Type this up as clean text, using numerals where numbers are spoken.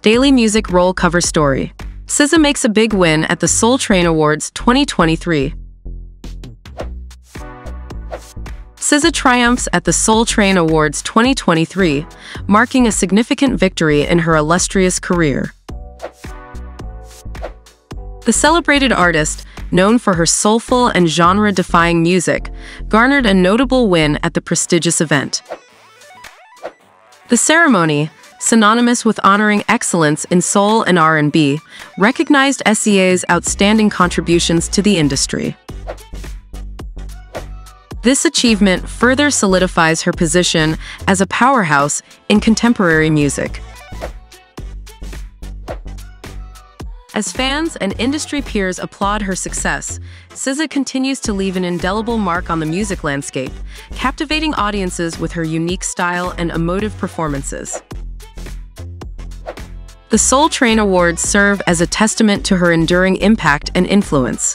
Daily Music Roll Cover Story. SZA makes a big win at the Soul Train Awards 2023. SZA triumphs at the Soul Train Awards 2023, marking a significant victory in her illustrious career. The celebrated artist, known for her soulful and genre-defying music, garnered a notable win at the prestigious event. The ceremony, synonymous with honoring excellence in soul and R&B, recognized SZA's outstanding contributions to the industry. This achievement further solidifies her position as a powerhouse in contemporary music. As fans and industry peers applaud her success, SZA continues to leave an indelible mark on the music landscape, captivating audiences with her unique style and emotive performances. The Soul Train Awards serve as a testament to her enduring impact and influence.